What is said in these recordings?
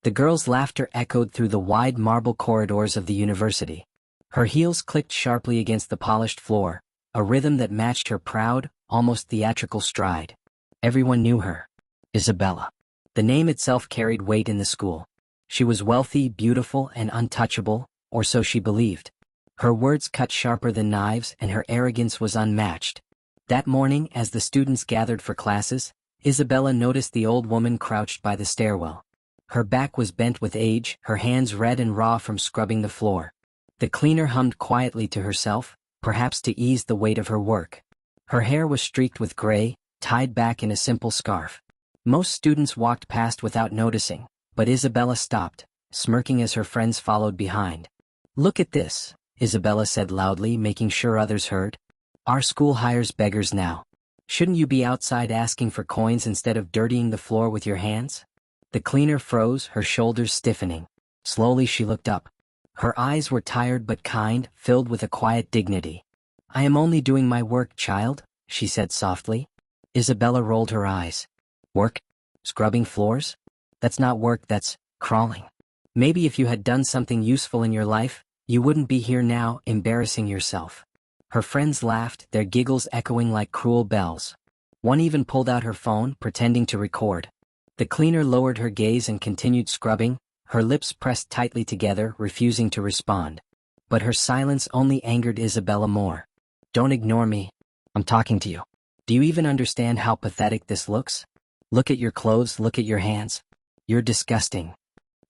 The girl's laughter echoed through the wide marble corridors of the university. Her heels clicked sharply against the polished floor, a rhythm that matched her proud, almost theatrical stride. Everyone knew her. Isabella. The name itself carried weight in the school. She was wealthy, beautiful, and untouchable, or so she believed. Her words cut sharper than knives, and her arrogance was unmatched. That morning, as the students gathered for classes, Isabella noticed the old woman crouched by the stairwell. Her back was bent with age, her hands red and raw from scrubbing the floor. The cleaner hummed quietly to herself, perhaps to ease the weight of her work. Her hair was streaked with gray, tied back in a simple scarf. Most students walked past without noticing, but Isabella stopped, smirking as her friends followed behind. "Look at this," Isabella said loudly, making sure others heard. "Our school hires beggars now. Shouldn't you be outside asking for coins instead of dirtying the floor with your hands?" The cleaner froze, her shoulders stiffening. Slowly she looked up. Her eyes were tired but kind, filled with a quiet dignity. "I am only doing my work, child," she said softly. Isabella rolled her eyes. "Work? Scrubbing floors? That's not work, that's crawling. Maybe if you had done something useful in your life, you wouldn't be here now, embarrassing yourself." Her friends laughed, their giggles echoing like cruel bells. One even pulled out her phone, pretending to record. The cleaner lowered her gaze and continued scrubbing, her lips pressed tightly together, refusing to respond. But her silence only angered Isabella more. "Don't ignore me. I'm talking to you. Do you even understand how pathetic this looks? Look at your clothes, look at your hands. You're disgusting."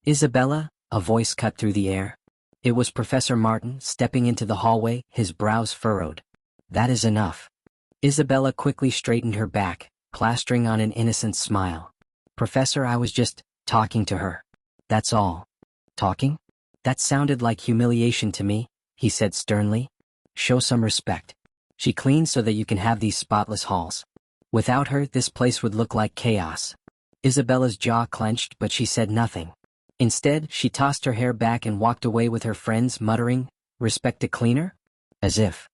"Isabella," a voice cut through the air. It was Professor Martin, stepping into the hallway, his brows furrowed. "That is enough." Isabella quickly straightened her back, plastering on an innocent smile. "Professor, I was just talking to her. That's all." "Talking? That sounded like humiliation to me," he said sternly. "Show some respect. She cleans so that you can have these spotless halls. Without her, this place would look like chaos." Isabella's jaw clenched, but she said nothing. Instead, she tossed her hair back and walked away with her friends, muttering, "Respect a cleaner?" As if.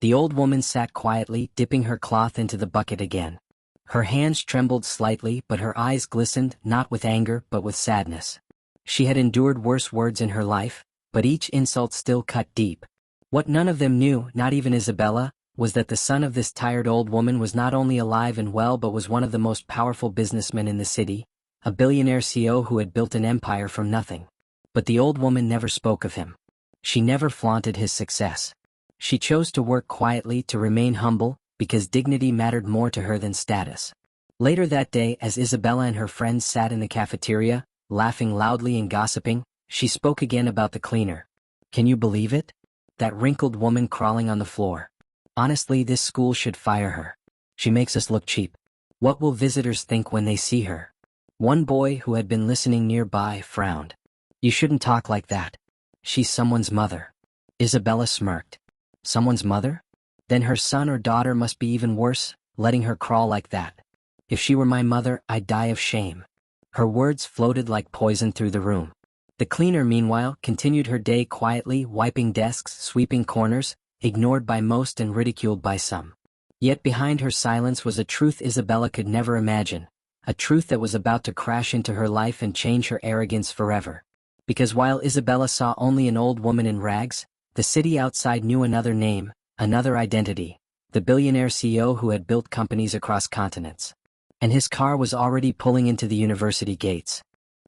The old woman sat quietly, dipping her cloth into the bucket again. Her hands trembled slightly, but her eyes glistened, not with anger, but with sadness. She had endured worse words in her life, but each insult still cut deep. What none of them knew, not even Isabella, was that the son of this tired old woman was not only alive and well but was one of the most powerful businessmen in the city, a billionaire CEO who had built an empire from nothing. But the old woman never spoke of him. She never flaunted his success. She chose to work quietly, to remain humble, because dignity mattered more to her than status. Later that day, as Isabella and her friends sat in the cafeteria, laughing loudly and gossiping, she spoke again about the cleaner. "Can you believe it? That wrinkled woman crawling on the floor. Honestly, this school should fire her. She makes us look cheap. What will visitors think when they see her?" One boy who had been listening nearby frowned. "You shouldn't talk like that. She's someone's mother." Isabella smirked. "Someone's mother? Then her son or daughter must be even worse, letting her crawl like that. If she were my mother, I'd die of shame." Her words floated like poison through the room. The cleaner, meanwhile, continued her day quietly, wiping desks, sweeping corners, ignored by most and ridiculed by some. Yet behind her silence was a truth Isabella could never imagine, a truth that was about to crash into her life and change her arrogance forever. Because while Isabella saw only an old woman in rags, the city outside knew another name, another identity, the billionaire CEO who had built companies across continents. And his car was already pulling into the university gates.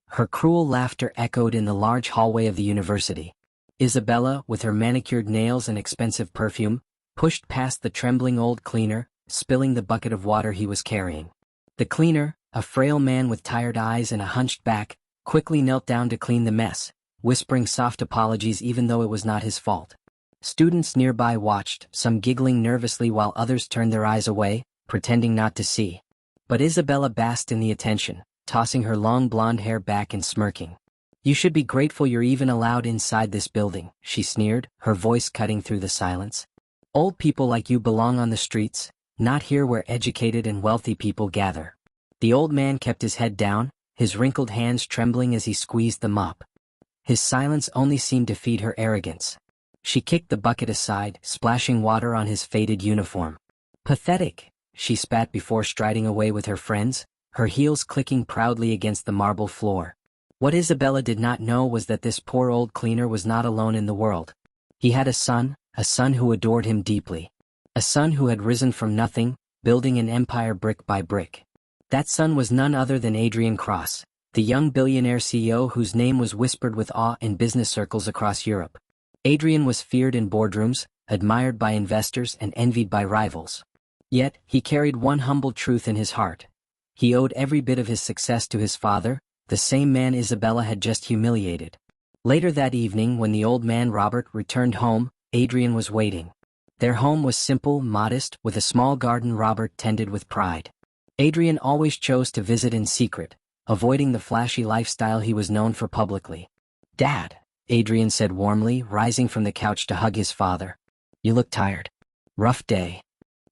Her cruel laughter echoed in the large hallway of the university. Isabella, with her manicured nails and expensive perfume, pushed past the trembling old cleaner, spilling the bucket of water he was carrying. The cleaner, a frail man with tired eyes and a hunched back, quickly knelt down to clean the mess, whispering soft apologies even though it was not his fault. Students nearby watched, some giggling nervously while others turned their eyes away, pretending not to see. But Isabella basked in the attention, tossing her long blonde hair back and smirking. "You should be grateful you're even allowed inside this building," she sneered, her voice cutting through the silence. "Old people like you belong on the streets, not here where educated and wealthy people gather." The old man kept his head down, his wrinkled hands trembling as he squeezed the mop. His silence only seemed to feed her arrogance. She kicked the bucket aside, splashing water on his faded uniform. "Pathetic," she spat before striding away with her friends, her heels clicking proudly against the marble floor. What Isabella did not know was that this poor old cleaner was not alone in the world. He had a son who adored him deeply. A son who had risen from nothing, building an empire brick by brick. That son was none other than Adrian Cross, the young billionaire CEO whose name was whispered with awe in business circles across Europe. Adrian was feared in boardrooms, admired by investors and envied by rivals. Yet, he carried one humble truth in his heart. He owed every bit of his success to his father, the same man Isabella had just humiliated. Later that evening, when the old man Robert returned home, Adrian was waiting. Their home was simple, modest, with a small garden Robert tended with pride. Adrian always chose to visit in secret, avoiding the flashy lifestyle he was known for publicly. "Dad," Adrian said warmly, rising from the couch to hug his father. "You look tired. Rough day."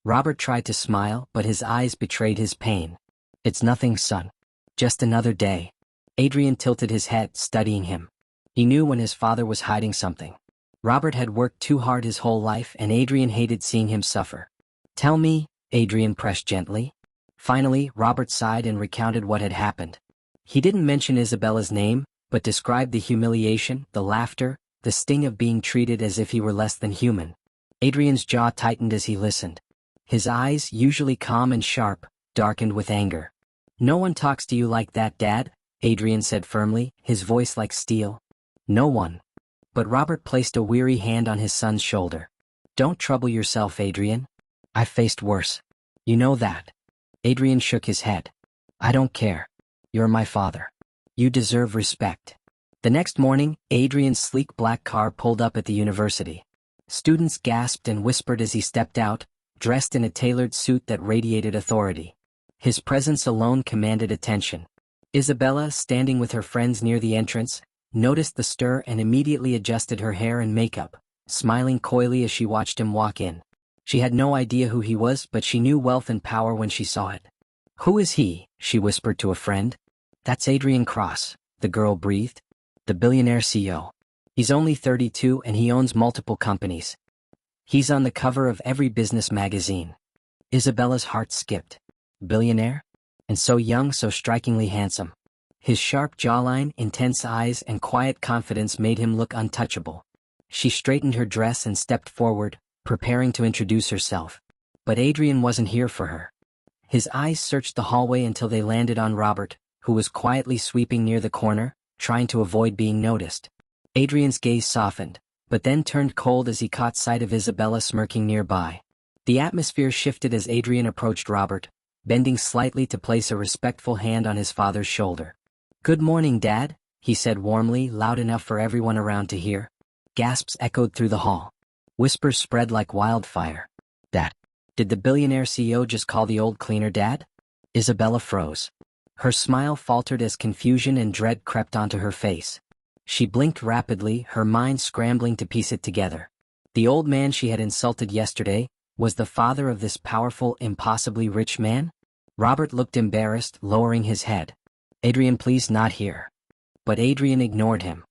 Robert tried to smile, but his eyes betrayed his pain. "It's nothing, son. Just another day." Adrian tilted his head, studying him. He knew when his father was hiding something. Robert had worked too hard his whole life, and Adrian hated seeing him suffer. "Tell me," Adrian pressed gently. Finally, Robert sighed and recounted what had happened. He didn't mention Isabella's name, but described the humiliation, the laughter, the sting of being treated as if he were less than human. Adrian's jaw tightened as he listened. His eyes, usually calm and sharp, darkened with anger. "No one talks to you like that, Dad," Adrian said firmly, his voice like steel. "No one." But Robert placed a weary hand on his son's shoulder. "Don't trouble yourself, Adrian. I've faced worse. You know that." Adrian shook his head. "I don't care. You're my father. You deserve respect." The next morning, Adrian's sleek black car pulled up at the university. Students gasped and whispered as he stepped out, dressed in a tailored suit that radiated authority. His presence alone commanded attention. Isabella, standing with her friends near the entrance, noticed the stir and immediately adjusted her hair and makeup, smiling coyly as she watched him walk in. She had no idea who he was, but she knew wealth and power when she saw it. "Who is he?" she whispered to a friend. "That's Adrian Cross," the girl breathed. "The billionaire CEO. He's only 32 and he owns multiple companies. He's on the cover of every business magazine." Isabella's heart skipped. Billionaire? And so young, so strikingly handsome. His sharp jawline, intense eyes, and quiet confidence made him look untouchable. She straightened her dress and stepped forward, preparing to introduce herself. But Adrian wasn't here for her. His eyes searched the hallway until they landed on Robert, who was quietly sweeping near the corner, trying to avoid being noticed. Adrian's gaze softened, but then turned cold as he caught sight of Isabella smirking nearby. The atmosphere shifted as Adrian approached Robert, bending slightly to place a respectful hand on his father's shoulder. "Good morning, Dad," he said warmly, loud enough for everyone around to hear. Gasps echoed through the hall. Whispers spread like wildfire. "Dad, did the billionaire CEO just call the old cleaner Dad?" Isabella froze. Her smile faltered as confusion and dread crept onto her face. She blinked rapidly, her mind scrambling to piece it together. The old man she had insulted yesterday was the father of this powerful, impossibly rich man? Robert looked embarrassed, lowering his head. "Adrian, please, not here." But Adrian ignored him.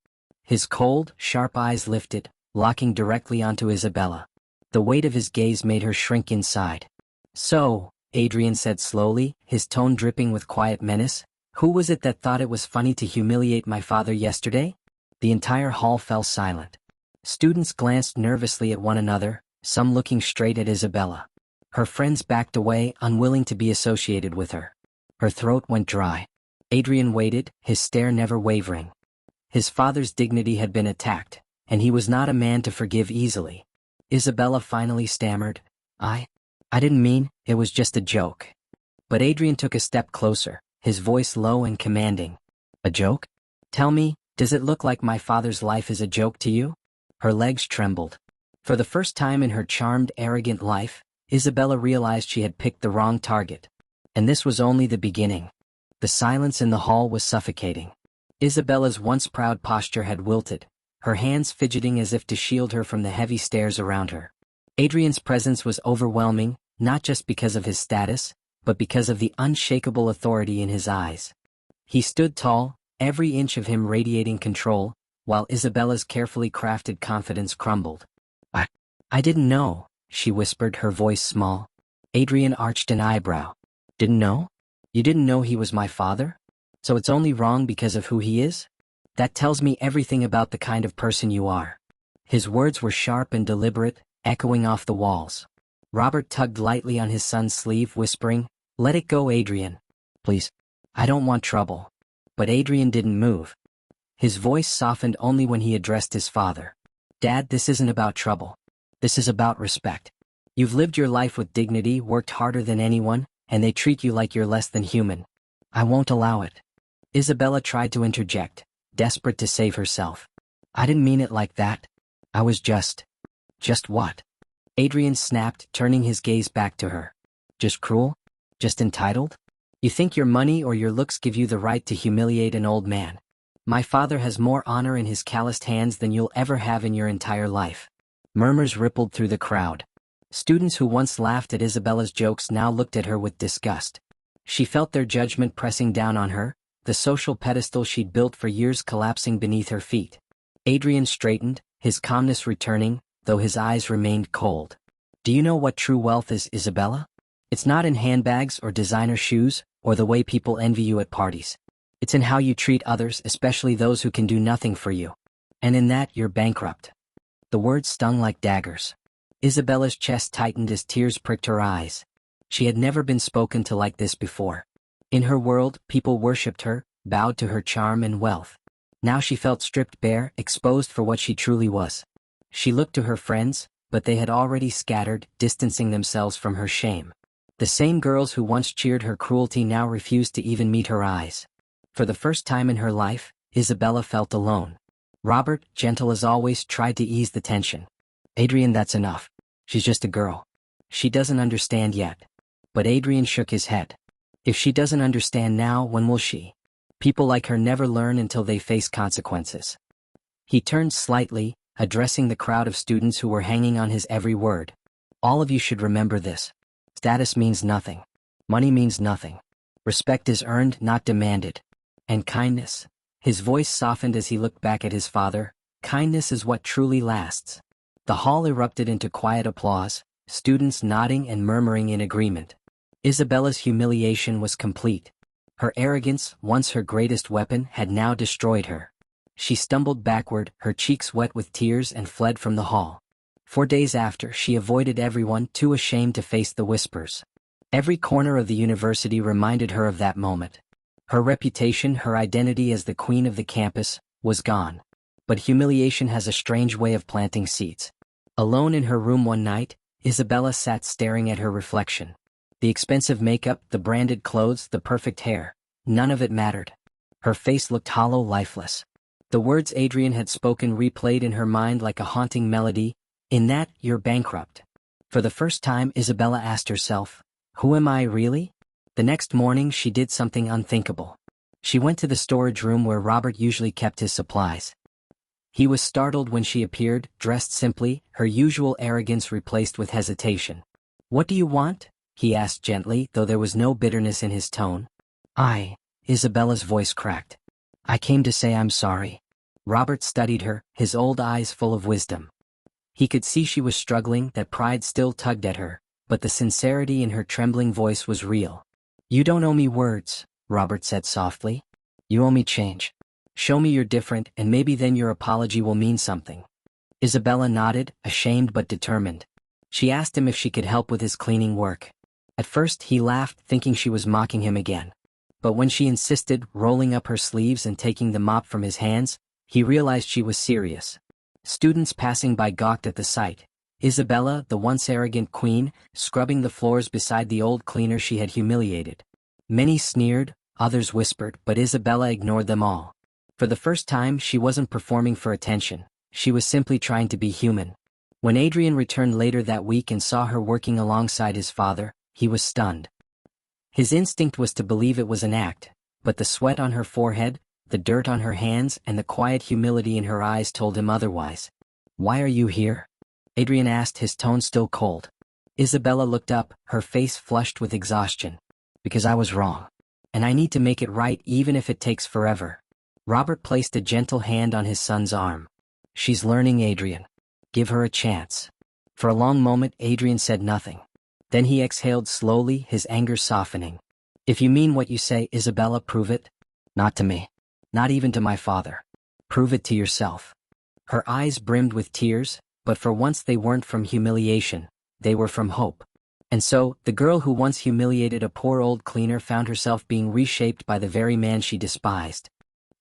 His cold, sharp eyes lifted, locking directly onto Isabella. The weight of his gaze made her shrink inside. "So," Adrian said slowly, his tone dripping with quiet menace, "who was it that thought it was funny to humiliate my father yesterday?" The entire hall fell silent. Students glanced nervously at one another, some looking straight at Isabella. Her friends backed away, unwilling to be associated with her. Her throat went dry. Adrian waited, his stare never wavering. His father's dignity had been attacked, and he was not a man to forgive easily. Isabella finally stammered, I didn't mean, it was just a joke." But Adrian took a step closer, his voice low and commanding. "A joke? Tell me, does it look like my father's life is a joke to you?" Her legs trembled. For the first time in her charmed, arrogant life, Isabella realized she had picked the wrong target. And this was only the beginning. The silence in the hall was suffocating. Isabella's once proud posture had wilted, her hands fidgeting as if to shield her from the heavy stares around her. Adrian's presence was overwhelming, not just because of his status, but because of the unshakable authority in his eyes. He stood tall, every inch of him radiating control, while Isabella's carefully crafted confidence crumbled. I didn't know," she whispered, her voice small. Adrian arched an eyebrow. "Didn't know? You didn't know he was my father?" So it's only wrong because of who he is? That tells me everything about the kind of person you are. His words were sharp and deliberate, echoing off the walls. Robert tugged lightly on his son's sleeve, whispering, "Let it go, Adrian. Please. I don't want trouble." But Adrian didn't move. His voice softened only when he addressed his father. "Dad, this isn't about trouble. This is about respect. You've lived your life with dignity, worked harder than anyone, and they treat you like you're less than human. I won't allow it." Isabella tried to interject, desperate to save herself. "I didn't mean it like that. I was just what?" Adrian snapped, turning his gaze back to her. "Just cruel? Just entitled? You think your money or your looks give you the right to humiliate an old man? My father has more honor in his calloused hands than you'll ever have in your entire life." Murmurs rippled through the crowd. Students who once laughed at Isabella's jokes now looked at her with disgust. She felt their judgment pressing down on her, the social pedestal she'd built for years collapsing beneath her feet. Adrian straightened, his calmness returning, though his eyes remained cold. "Do you know what true wealth is, Isabella? It's not in handbags or designer shoes, or the way people envy you at parties. It's in how you treat others, especially those who can do nothing for you. And in that, you're bankrupt." The words stung like daggers. Isabella's chest tightened as tears pricked her eyes. She had never been spoken to like this before. In her world, people worshipped her, bowed to her charm and wealth. Now she felt stripped bare, exposed for what she truly was. She looked to her friends, but they had already scattered, distancing themselves from her shame. The same girls who once cheered her cruelty now refused to even meet her eyes. For the first time in her life, Isabella felt alone. Robert, gentle as always, tried to ease the tension. "Adrian, that's enough. She's just a girl. She doesn't understand yet." But Adrian shook his head. "If she doesn't understand now, when will she? People like her never learn until they face consequences." He turned slightly, addressing the crowd of students who were hanging on his every word. "All of you should remember this. Status means nothing. Money means nothing. Respect is earned, not demanded. And kindness." His voice softened as he looked back at his father. "Kindness is what truly lasts." The hall erupted into quiet applause, students nodding and murmuring in agreement. Isabella's humiliation was complete. Her arrogance, once her greatest weapon, had now destroyed her. She stumbled backward, her cheeks wet with tears, and fled from the hall. 4 days after, she avoided everyone, too ashamed to face the whispers. Every corner of the university reminded her of that moment. Her reputation, her identity as the queen of the campus, was gone. But humiliation has a strange way of planting seeds. Alone in her room one night, Isabella sat staring at her reflection. The expensive makeup, the branded clothes, the perfect hair, none of it mattered. Her face looked hollow, lifeless. The words Adrian had spoken replayed in her mind like a haunting melody. "In that, you're bankrupt." For the first time, Isabella asked herself, "Who am I really?" The next morning, she did something unthinkable. She went to the storage room where Robert usually kept his supplies. He was startled when she appeared, dressed simply, her usual arrogance replaced with hesitation. "What do you want?" he asked gently, though there was no bitterness in his tone. Isabella's voice cracked. "I came to say I'm sorry." Robert studied her, his old eyes full of wisdom. He could see she was struggling, that pride still tugged at her, but the sincerity in her trembling voice was real. "You don't owe me words," Robert said softly. "You owe me change. Show me you're different, and maybe then your apology will mean something." Isabella nodded, ashamed but determined. She asked him if she could help with his cleaning work. At first he laughed, thinking she was mocking him again. But when she insisted, rolling up her sleeves and taking the mop from his hands, he realized she was serious. Students passing by gawked at the sight. Isabella, the once arrogant queen, scrubbing the floors beside the old cleaner she had humiliated. Many sneered, others whispered, but Isabella ignored them all. For the first time, she wasn't performing for attention. She was simply trying to be human. When Adrian returned later that week and saw her working alongside his father, he was stunned. His instinct was to believe it was an act, but the sweat on her forehead, the dirt on her hands, and the quiet humility in her eyes told him otherwise. "Why are you here?" Adrian asked, his tone still cold. Isabella looked up, her face flushed with exhaustion. "Because I was wrong. And I need to make it right even if it takes forever." Robert placed a gentle hand on his son's arm. "She's learning, Adrian. Give her a chance." For a long moment, Adrian said nothing. Then he exhaled slowly, his anger softening. "If you mean what you say, Isabella, prove it." Not to me. Not even to my father. Prove it to yourself. Her eyes brimmed with tears, but for once they weren't from humiliation, they were from hope. And so, the girl who once humiliated a poor old cleaner found herself being reshaped by the very man she despised.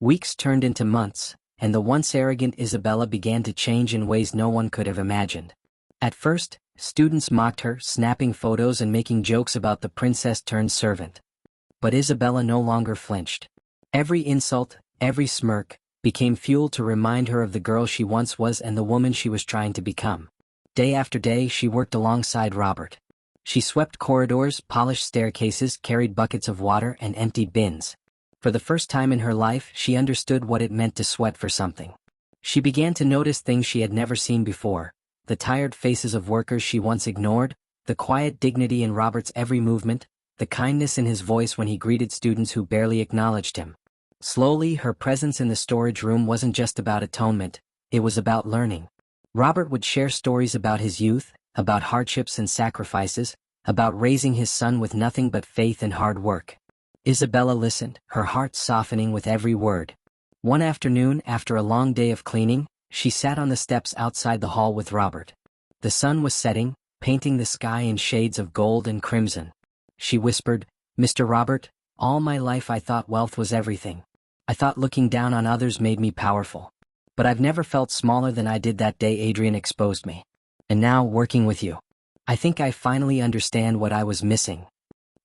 Weeks turned into months, and the once arrogant Isabella began to change in ways no one could have imagined. At first, students mocked her, snapping photos and making jokes about the princess-turned-servant. But Isabella no longer flinched. Every insult, every smirk, became fuel to remind her of the girl she once was and the woman she was trying to become. Day after day she worked alongside Robert. She swept corridors, polished staircases, carried buckets of water, and emptied bins. For the first time in her life, she understood what it meant to sweat for something. She began to notice things she had never seen before: the tired faces of workers she once ignored, the quiet dignity in Robert's every movement, the kindness in his voice when he greeted students who barely acknowledged him. Slowly, her presence in the storage room wasn't just about atonement, it was about learning. Robert would share stories about his youth, about hardships and sacrifices, about raising his son with nothing but faith and hard work. Isabella listened, her heart softening with every word. One afternoon, after a long day of cleaning, she sat on the steps outside the hall with Robert. The sun was setting, painting the sky in shades of gold and crimson. She whispered, "Mr. Robert, all my life I thought wealth was everything. I thought looking down on others made me powerful. But I've never felt smaller than I did that day Adrian exposed me. And now, working with you, I think I finally understand what I was missing."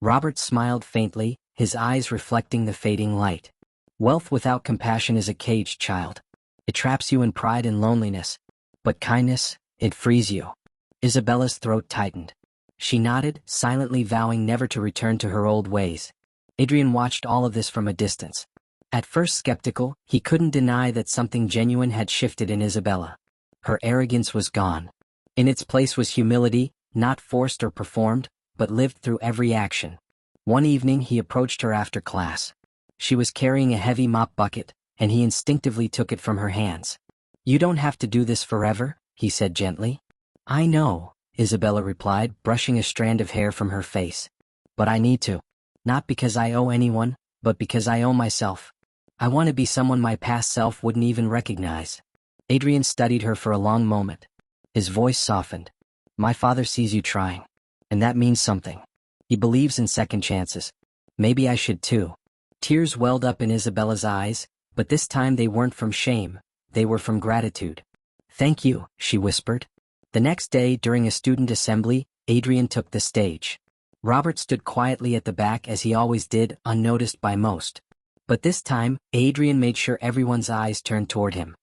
Robert smiled faintly, his eyes reflecting the fading light. Wealth without compassion is a caged child. It traps you in pride and loneliness. But kindness, it frees you. Isabella's throat tightened. She nodded, silently vowing never to return to her old ways. Adrian watched all of this from a distance. At first skeptical, he couldn't deny that something genuine had shifted in Isabella. Her arrogance was gone. In its place was humility, not forced or performed, but lived through every action. One evening he approached her after class. She was carrying a heavy mop bucket, and he instinctively took it from her hands. "You don't have to do this forever," he said gently. "I know," Isabella replied, brushing a strand of hair from her face. "But I need to. Not because I owe anyone, but because I owe myself. I want to be someone my past self wouldn't even recognize." Adrian studied her for a long moment. His voice softened. "My father sees you trying. And that means something. He believes in second chances. Maybe I should too." Tears welled up in Isabella's eyes, but this time they weren't from shame, they were from gratitude. "Thank you," she whispered. The next day, during a student assembly, Adrian took the stage. Robert stood quietly at the back as he always did, unnoticed by most. But this time, Adrian made sure everyone's eyes turned toward him.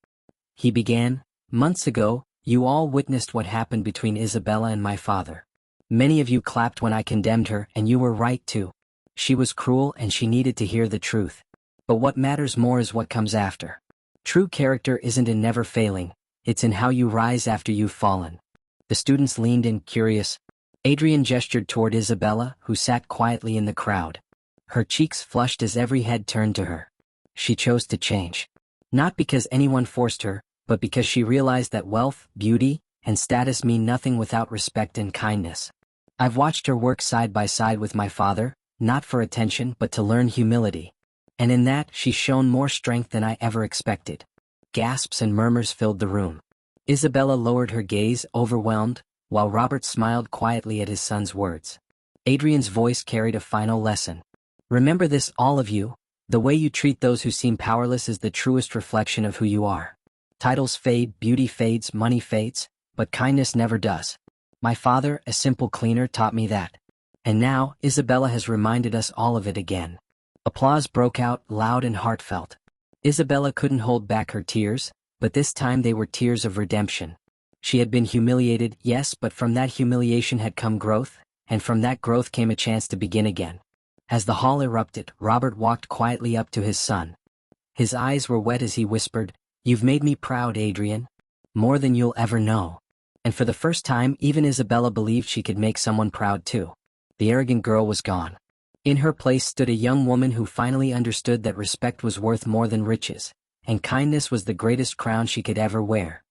He began, "Months ago, you all witnessed what happened between Isabella and my father. Many of you clapped when I condemned her, and you were right too. She was cruel and she needed to hear the truth. But what matters more is what comes after. True character isn't in never failing, it's in how you rise after you've fallen." The students leaned in, curious. Adrian gestured toward Isabella, who sat quietly in the crowd. Her cheeks flushed as every head turned to her. She chose to change. Not because anyone forced her, but because she realized that wealth, beauty, and status mean nothing without respect and kindness. "I've watched her work side by side with my father, not for attention but to learn humility. And in that, she's shown more strength than I ever expected." Gasps and murmurs filled the room. Isabella lowered her gaze, overwhelmed, while Robert smiled quietly at his son's words. Adrian's voice carried a final lesson. "Remember this, all of you, the way you treat those who seem powerless is the truest reflection of who you are. Titles fade, beauty fades, money fades, but kindness never does. My father, a simple cleaner, taught me that. And now, Isabella has reminded us all of it again." Applause broke out, loud and heartfelt. Isabella couldn't hold back her tears, but this time they were tears of redemption. She had been humiliated, yes, but from that humiliation had come growth, and from that growth came a chance to begin again. As the hall erupted, Robert walked quietly up to his son. His eyes were wet as he whispered, "You've made me proud, Adrian. More than you'll ever know." And for the first time, even Isabella believed she could make someone proud too. The arrogant girl was gone. In her place stood a young woman who finally understood that respect was worth more than riches, and kindness was the greatest crown she could ever wear.